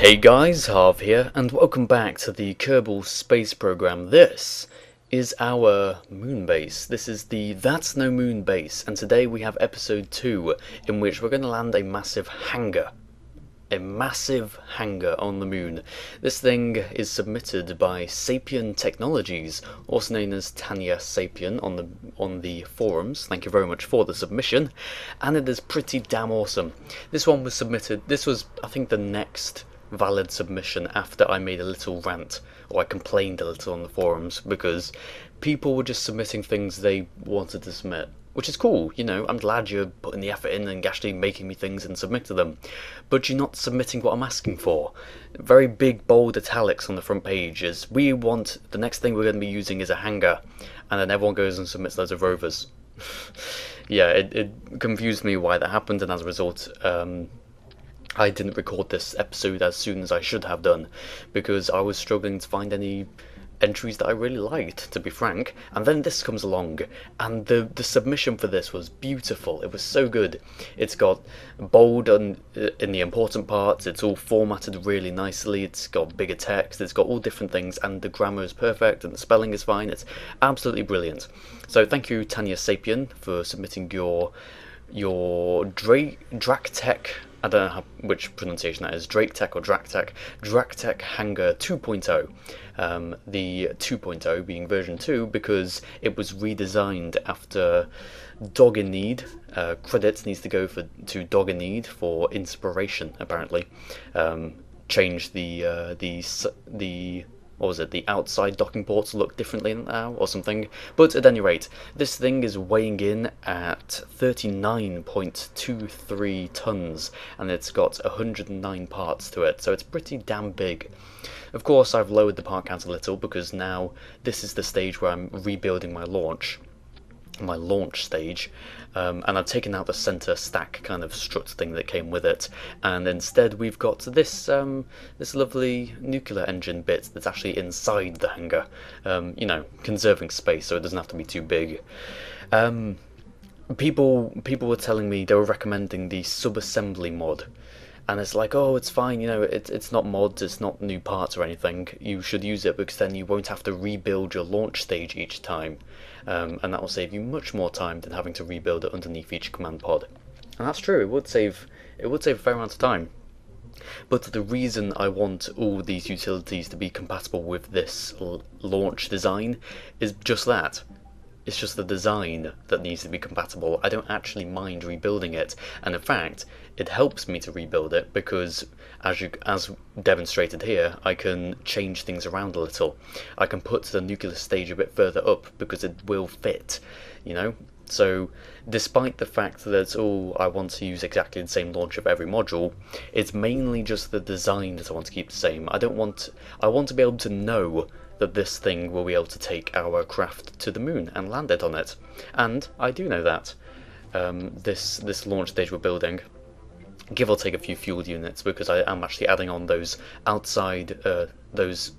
Hey guys, Harv here, and welcome back to the Kerbal space program. This is our moon base. This is the That's No Moon base, and today we have episode 2, in which we're going to land a massive hangar. A massive hangar on the moon. This thing is submitted by Sapien Technologies, also known as Tanya Sapien on the forums. Thank you very much for the submission, and it is pretty damn awesome. This one was submitted. This was, I think, the next valid submission after I made a little rant, or I complained a little on the forums because people were just submitting things they wanted to submit. Which is cool, you know, I'm glad you're putting the effort in and actually making me things and submit to them. But you're not submitting what I'm asking for. Very big, bold italics on the front page is, we want, the next thing we're going to be using is a hangar. And then everyone goes and submits loads of rovers. Yeah, it confused me why that happened, and as a result, I didn't record this episode as soon as I should have done. Because I was struggling to find any entries that I really liked, to be frank, and then this comes along, and the submission for this was beautiful. It was so good. It's got bold in the important parts, it's all formatted really nicely, it's got bigger text, it's got all different things, and the grammar is perfect, and the spelling is fine. It's absolutely brilliant. So thank you, Tanya Sapien, for submitting your Draktek, I don't know which pronunciation that is, Draktek or Draktek Hangar 2.0. The 2.0 being version 2 because it was redesigned after Dog in Need. Credits needs to go to Dog in Need for inspiration, apparently. Changed the what was it, the outside docking ports look differently now or something. But at any rate, this thing is weighing in at 39.23 tons, and it's got 109 parts to it, so it's pretty damn big. Of course, I've lowered the part count a little because now this is the stage where I'm rebuilding my launch stage, and I've taken out the center stack kind of strut thing that came with it, and instead we've got this this lovely nuclear engine bit that's actually inside the hangar, you know, conserving space so it doesn't have to be too big. People were telling me, they were recommending the sub-assembly mod. And it's like, oh, it's fine, you know, it's not mods, it's not new parts or anything. You should use it because then you won't have to rebuild your launch stage each time. And that will save you much more time than having to rebuild it underneath each command pod. And that's true, it would save a fair amount of time. But the reason I want all these utilities to be compatible with this launch design is just that. It's just the design that needs to be compatible. I don't actually mind rebuilding it, and in fact, it helps me to rebuild it because, as demonstrated here, I can change things around a little. I can put the nuclear stage a bit further up because it will fit, you know? So, despite the fact that, oh, I want to use exactly the same launch of every module, it's mainly just the design that I want to keep the same. I want to be able to know that this thing will be able to take our craft to the moon and land it on it. And I do know that. This launch stage we're building, give or take a few fuel units, because I am actually adding on those outside, those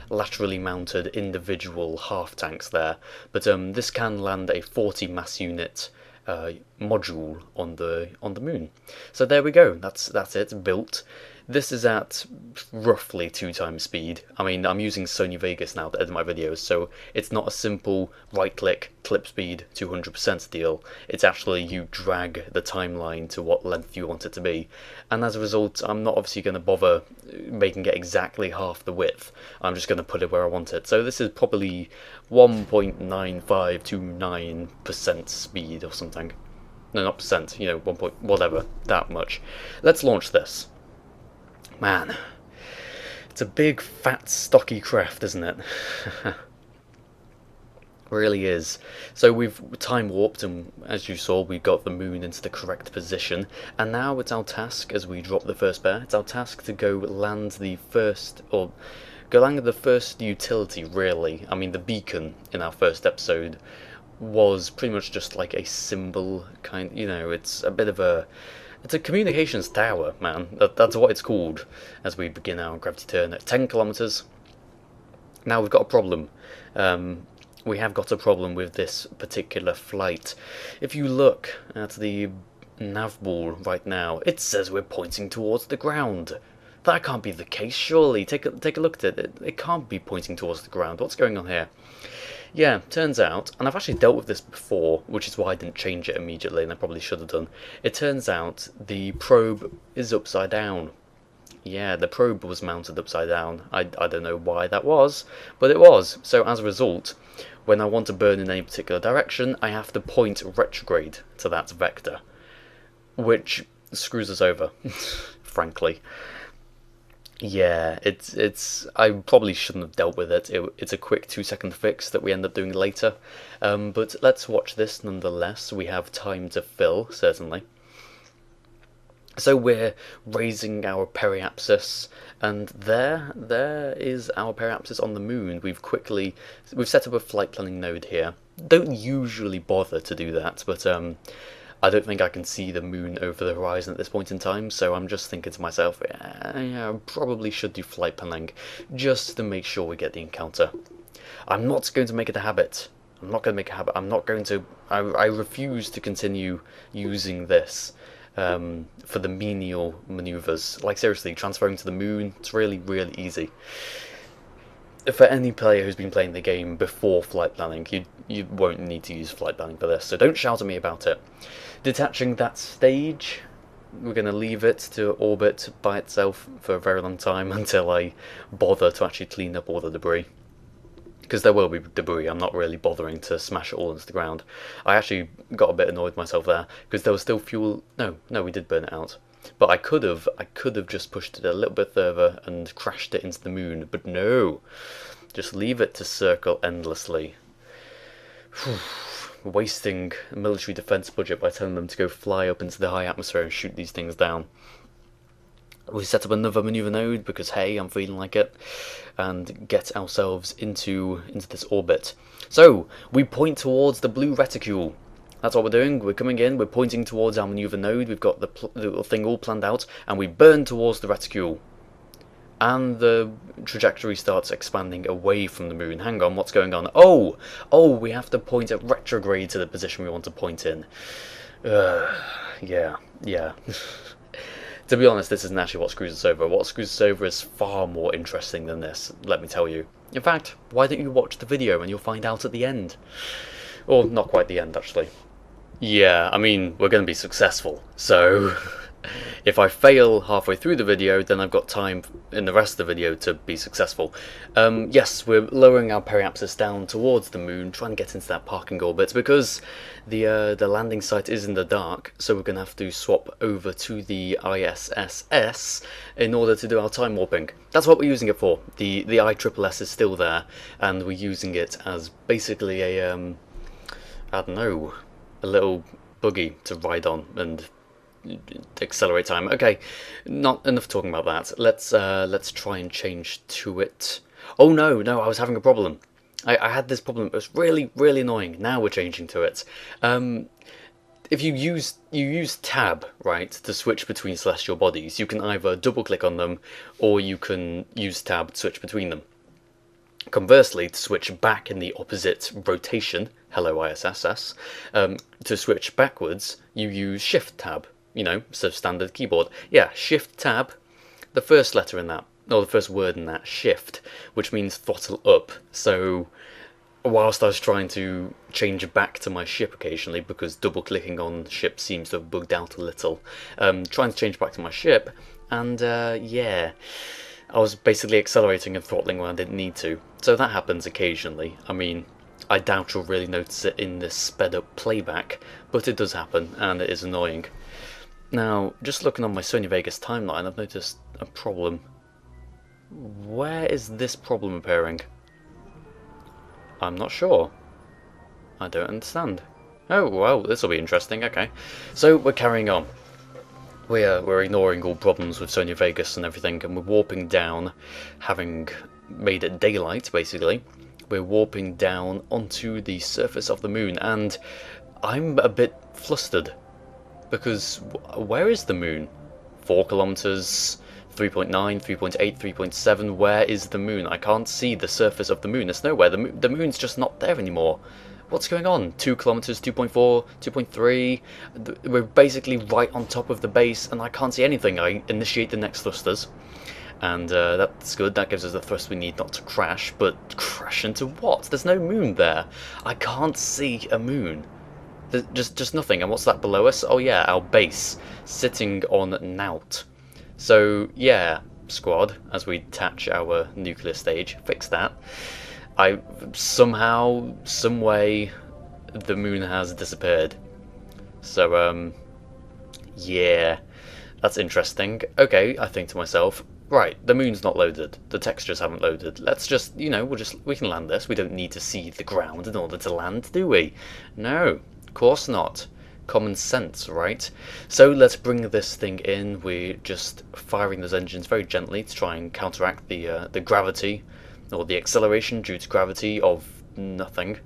laterally mounted individual half tanks there. But this can land a 40 mass unit module on the moon. So there we go. That's it, built. This is at roughly 2 times speed. I mean, I'm using Sony Vegas now to edit my videos, so it's not a simple right-click, clip speed 200% deal. It's actually you drag the timeline to what length you want it to be. And as a result, I'm not obviously going to bother making it exactly half the width. I'm just going to put it where I want it. So this is probably 1.9529% speed or something. No, not percent, you know, 1 point, whatever, that much. Let's launch this. Man, it's a big, fat, stocky craft, isn't it? Really is. So we've time warped, and as you saw, we got the moon into the correct position, and now it's our task, as we drop the first bear, it's our task to go land the first, or go land the first utility, really. I mean, the beacon in our first episode was pretty much just like a symbol, kind, you know, it's a bit of a, it's a communications tower, man. That's what it's called as we begin our gravity turn at 10 kilometers. Now we've got a problem. We have got a problem with this particular flight. If you look at the nav ball right now, it says we're pointing towards the ground. That can't be the case, surely. Take a look at it. It can't be pointing towards the ground. What's going on here? Yeah, turns out, and I've actually dealt with this before, which is why I didn't change it immediately, and I probably should have done. It turns out the probe is upside down. Yeah, the probe was mounted upside down. I don't know why that was, but it was. So as a result, when I want to burn in any particular direction, I have to point retrograde to that vector, which screws us over, frankly. Yeah, I probably shouldn't have dealt with it. It's a quick 2-second fix that we end up doing later. But let's watch this nonetheless. We have time to fill, certainly. So we're raising our periapsis, and there is our periapsis on the moon. We've set up a flight planning node here. Don't usually bother to do that, but I don't think I can see the moon over the horizon at this point in time, so I'm just thinking to myself, yeah, I probably should do flight planning, just to make sure we get the encounter. I'm not going to make it a habit. I'm not going to make it a habit. I'm not going to... I refuse to continue using this for the menial maneuvers. Like, seriously, transferring to the moon, it's really, really easy. For any player who's been playing the game before flight planning, you won't need to use flight planning for this, so don't shout at me about it. Detaching that stage, we're going to leave it to orbit by itself for a very long time until I bother to actually clean up all the debris. Because there will be debris, I'm not really bothering to smash it all into the ground. I actually got a bit annoyed with myself there, because there was still fuel... No, we did burn it out. But I could have just pushed it a little bit further and crashed it into the moon, but no. Just leave it to circle endlessly. Wasting a military defence budget by telling them to go fly up into the high atmosphere and shoot these things down. We set up another manoeuvre node because, hey, I'm feeling like it, and get ourselves into this orbit. So, we point towards the blue reticule. That's what we're doing. We're coming in, we're pointing towards our manoeuvre node, we've got the little thing all planned out, and we burn towards the reticule. And the trajectory starts expanding away from the moon. Hang on, what's going on? Oh, we have to point at retrograde to the position we want to point in. Yeah. To be honest, this isn't actually what screws us over. What screws us over is far more interesting than this, let me tell you. In fact, why don't you watch the video and you'll find out at the end? Or not quite the end, actually. Yeah, I mean, we're going to be successful, so if I fail halfway through the video, then I've got time in the rest of the video to be successful. Yes, we're lowering our periapsis down towards the moon, trying to get into that parking orbit, because the landing site is in the dark, so we're going to have to swap over to the ISSS in order to do our time warping. That's what we're using it for. The ISSS is still there, and we're using it as basically a, I don't know, a little buggy to ride on and accelerate time. Okay, not enough talking about that. Let's try and change to it. Oh no, I was having a problem. I had this problem. It was really, really annoying. Now we're changing to it. If you use tab, right, to switch between celestial bodies, you can either double click on them or you can use tab to switch between them. Conversely, to switch back in the opposite rotation, hello ISSS, to switch backwards, you use shift tab. You know, so standard keyboard. Yeah, shift tab, the first letter in that, or the first word in that, shift, which means throttle up. So, whilst I was trying to change back to my ship occasionally, because double clicking on ship seems to have bugged out a little, trying to change back to my ship, and yeah, I was basically accelerating and throttling when I didn't need to. So that happens occasionally. I mean, I doubt you'll really notice it in this sped up playback, but it does happen, and it is annoying. Now, just looking on my Sony Vegas timeline, I've noticed a problem. Where is this problem appearing? I'm not sure. I don't understand. Oh, well, this will be interesting, okay. So, we're carrying on. We're ignoring all problems with Sony Vegas and everything, and we're warping down, having made it daylight, basically. We're warping down onto the surface of the moon, and I'm a bit flustered. Because where is the moon? 4 kilometers, 3.9, 3.8, 3.7. Where is the moon? I can't see the surface of the moon. It's nowhere. The moon's just not there anymore. What's going on? 2 kilometers, 2.4, 2.3. We're basically right on top of the base, and I can't see anything. I initiate the next thrusters, and that's good. That gives us the thrust we need not to crash. But crash into what? There's no moon there. I can't see a moon. There's just nothing. And what's that below us? Oh yeah, our base sitting on Nout. So yeah, squad, as we attach our nuclear stage, fix that. Somehow, some way, the moon has disappeared. So yeah, that's interesting. Okay, I think to myself, right, the moon's not loaded. The textures haven't loaded. Let's just, you know, we can land this. We don't need to see the ground in order to land, do we? No, of course not. Common sense, right? So let's bring this thing in. We're just firing those engines very gently to try and counteract the gravity, or the acceleration due to gravity of nothing.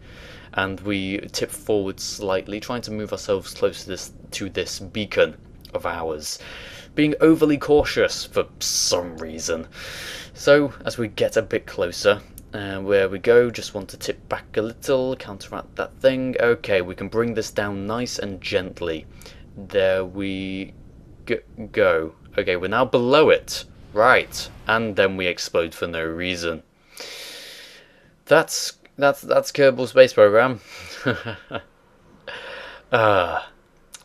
And we tip forward slightly, trying to move ourselves close to this beacon of ours, being overly cautious for some reason. So as we get a bit closer, where we go, just want to tip back a little, counteract that thing. Okay, we can bring this down nice and gently. There we go. Okay, we're now below it. Right, and then we explode for no reason. That's Kerbal Space Program.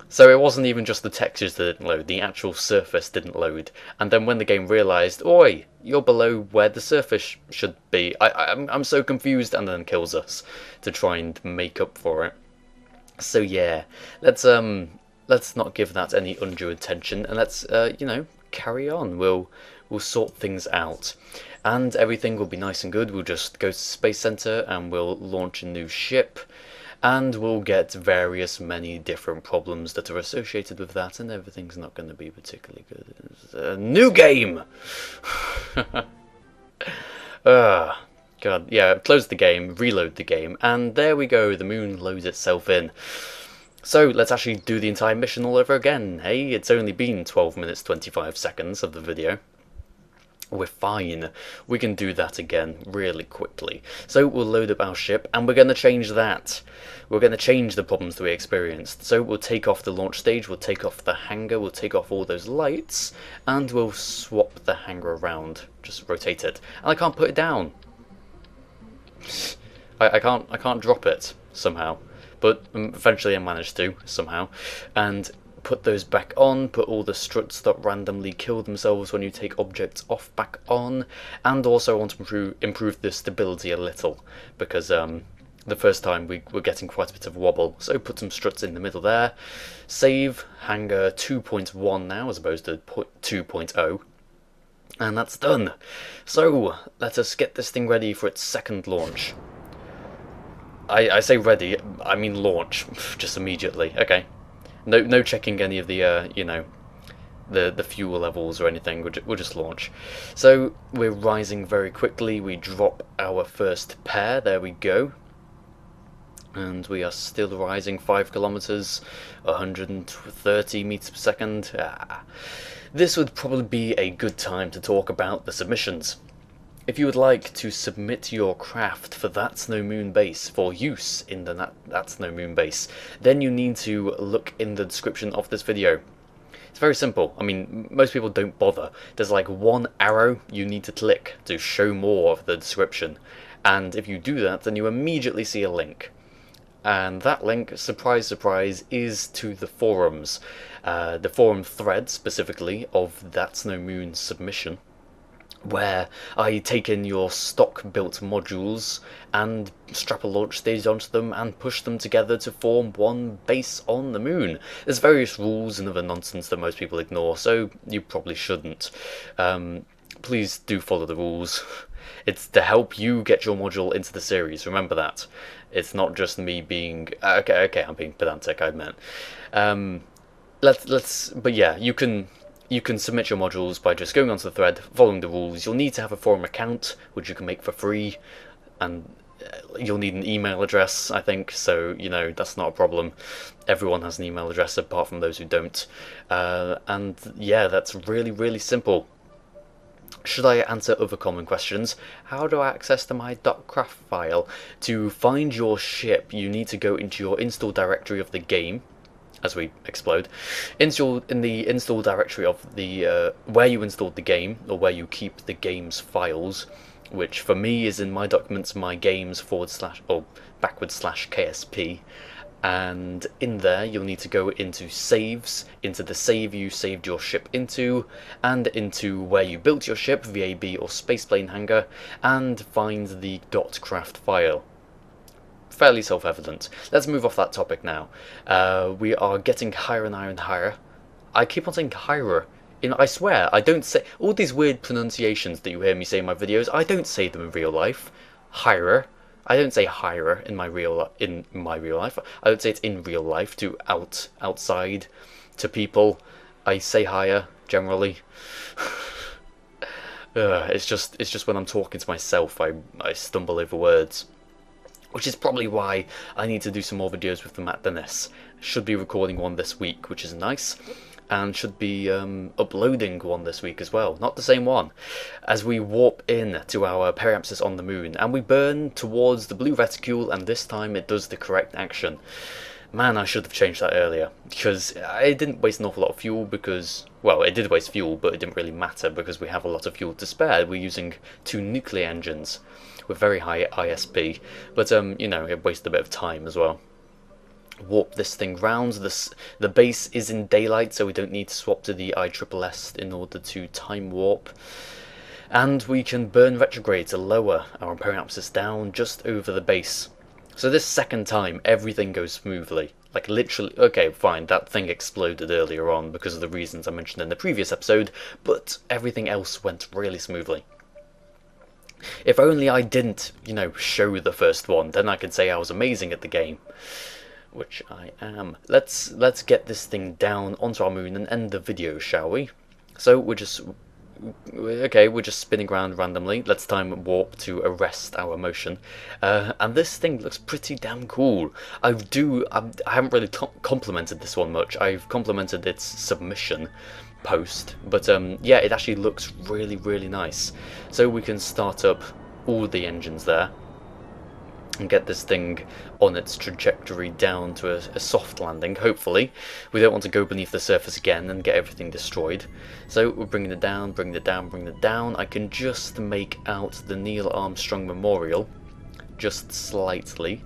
So it wasn't even just the textures that didn't load, the actual surface didn't load. And then when the game realised, oi, you're below where the surface should be, I'm so confused, and then kills us to try and make up for it. So yeah, let's not give that any undue attention, and let's you know, carry on. We'll sort things out, and everything will be nice and good. We'll just go to the Space Center and we'll launch a new ship. And we'll get many different problems that are associated with that, and everything's not going to be particularly good. It's a new game! God, yeah, close the game, reload the game, and there we go, the moon loads itself in. So let's actually do the entire mission all over again. Hey, it's only been 12 minutes 25 seconds of the video. We're fine. We can do that again really quickly. So we'll load up our ship, and we're going to change that. We're going to change the problems that we experienced. So we'll take off the launch stage, we'll take off the hangar, we'll take off all those lights, and we'll swap the hangar around. Just rotate it. And I can't put it down. I can't drop it somehow. But eventually I managed to, somehow. And put those back on, put all the struts that randomly kill themselves when you take objects off back on, and also want to improve the stability a little, because the first time we were getting quite a bit of wobble, so put some struts in the middle there. Save Hangar 2.1 now as opposed to 2.0, and that's done. So let us get this thing ready for its second launch. I say ready, I mean launch, just immediately. Okay. No checking any of the, you know, the fuel levels or anything, we'll just launch. So we're rising very quickly, we drop our first pair, there we go. And we are still rising 5 kilometers, 130 meters per second. This would probably be a good time to talk about the submissions. If you would like to submit your craft for That's No Moon base for use in the That's No Moon base, then you need to look in the description of this video. It's very simple. I mean, most people don't bother. There's like one arrow you need to click to show more of the description, and if you do that, then you immediately see a link. And that link, surprise surprise, is to the forums. The forum thread, specifically, of That's No Moon submission, where I take in your stock built modules and strap a launch stage onto them and push them together to form one base on the moon. There's various rules and other nonsense that most people ignore, so you probably shouldn't. Please do follow the rules. It's to help you get your module into the series, remember that. It's not just me being... Okay, I'm being pedantic, I admit. But yeah, you can submit your modules by just going onto the thread, following the rules. You'll need to have a forum account, which you can make for free, and you'll need an email address, I think, so, you know, that's not a problem. Everyone has an email address apart from those who don't. And yeah, that's really, really simple. Should I answer other common questions? How do I access to my .craft file? To find your ship, you need to go into your install directory of the game, as we explode. Install in the install directory of the where you installed the game, or where you keep the game's files, which for me is in my documents, my games / or /KSP. And in there you'll need to go into saves, into the save you saved your ship into, and into where you built your ship, VAB or spaceplane hangar, and find the .craft file. Fairly self-evident. Let's move off that topic now. We are getting higher and higher and higher. I keep on saying higher. I swear, I don't say all these weird pronunciations that you hear me say in my videos. I don't say them in real life. Higher. I don't say higher in my real life. I don't say it in real life to outside to people. I say higher generally. It's just when I'm talking to myself, I stumble over words, which is probably why I need to do some more videos with the Matt than this. Should be recording one this week, which is nice. And should be uploading one this week as well, not the same one, as we warp in to our periapsis on the moon, and we burn towards the blue reticule, and this time it does the correct action. Man, I should have changed that earlier, because it didn't waste an awful lot of fuel, because, well, it did waste fuel, but it didn't really matter, because we have a lot of fuel to spare. We're using 2 nuclear engines with very high ISP, but, you know, it wasted a bit of time as well. Warp this thing round. The base is in daylight, so we don't need to swap to the ISSS in order to time warp. And we can burn retrograde to lower our periapsis down just over the base. So this second time, everything goes smoothly. Like literally, okay, fine, that thing exploded earlier on because of the reasons I mentioned in the previous episode, but everything else went really smoothly. If only I didn't, you know, show the first one, then I could say I was amazing at the game. Which I am. Let's get this thing down onto our moon and end the video, shall we? So we're just spinning around randomly. Let's time warp to arrest our motion. And this thing looks pretty damn cool. I haven't really complimented this one much. I've complimented its submission post, but yeah, it actually looks really, really nice. So we can start up all the engines there and get this thing on its trajectory down to a soft landing, hopefully. We don't want to go beneath the surface again and get everything destroyed. So we're bringing it down, bringing it down, bringing it down. I can just make out the Neil Armstrong Memorial, just slightly.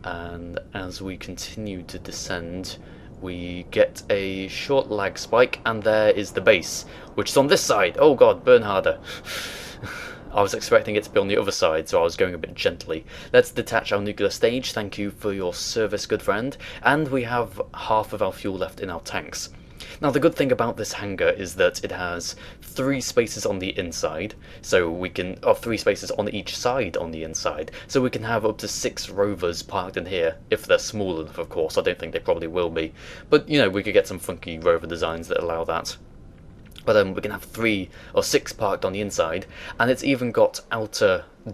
And as we continue to descend, we get a short lag spike, and there is the base, which is on this side. Oh god, burn harder. I was expecting it to be on the other side, so I was going a bit gently. Let's detach our nuclear stage, thank you for your service, good friend, and we have half of our fuel left in our tanks. Now the good thing about this hangar is that it has 3 spaces on the inside, so we can, 3 spaces on each side on the inside, so we can have up to 6 rovers parked in here, if they're small enough of course. I don't think they probably will be, but you know, we could get some funky rover designs that allow that. But we can have 3 or 6 parked on the inside, and it's even got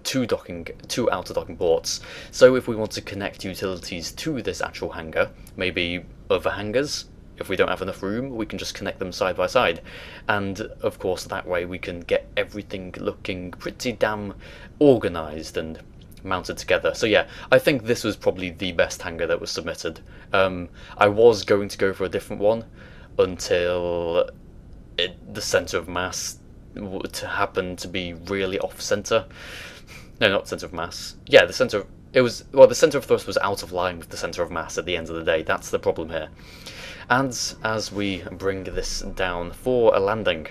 two outer docking ports. So if we want to connect utilities to this actual hangar, maybe other hangars, if we don't have enough room, we can just connect them side by side. And of course that way we can get everything looking pretty damn organised and mounted together. So yeah, I think this was probably the best hangar that was submitted. I was going to go for a different one until the centre of mass would happen to be really off centre. No, not centre of mass. Yeah, the centre of thrust was out of line with the centre of mass at the end of the day. That's the problem here. And as we bring this down for a landing,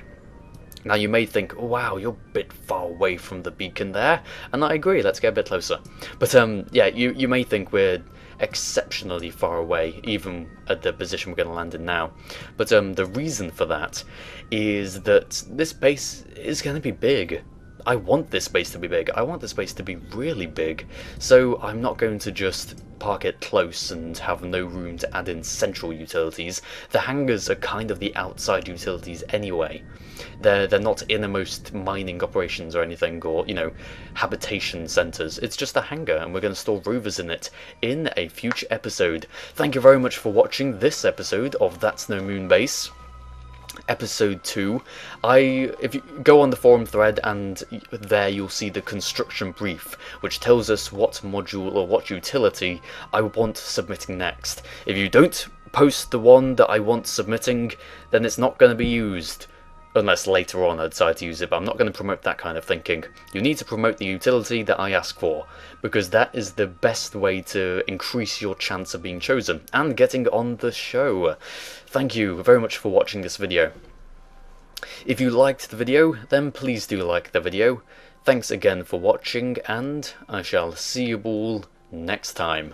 now you may think, oh, wow, you're a bit far away from the beacon there, and I agree, let's get a bit closer. But yeah, you may think we're exceptionally far away, even at the position we're going to land in now. But the reason for that is that this base is going to be big. I want this base to be big. I want this base to be really big. So I'm not going to just park it close and have no room to add in central utilities. The hangars are kind of the outside utilities anyway. They're not innermost mining operations or anything, or, you know, habitation centres. It's just a hangar, and we're going to store rovers in it in a future episode. Thank you very much for watching this episode of That's No Moon Base. Episode 2. If you go on the forum thread, and there you'll see the construction brief, which tells us what module or what utility I want submitting next. If you don't post the one that I want submitting, then it's not going to be used. Unless later on I decide to use it, but I'm not going to promote that kind of thinking. You need to promote the utility that I ask for, because that is the best way to increase your chance of being chosen and getting on the show. Thank you very much for watching this video. If you liked the video, then please do like the video. Thanks again for watching, and I shall see you all next time.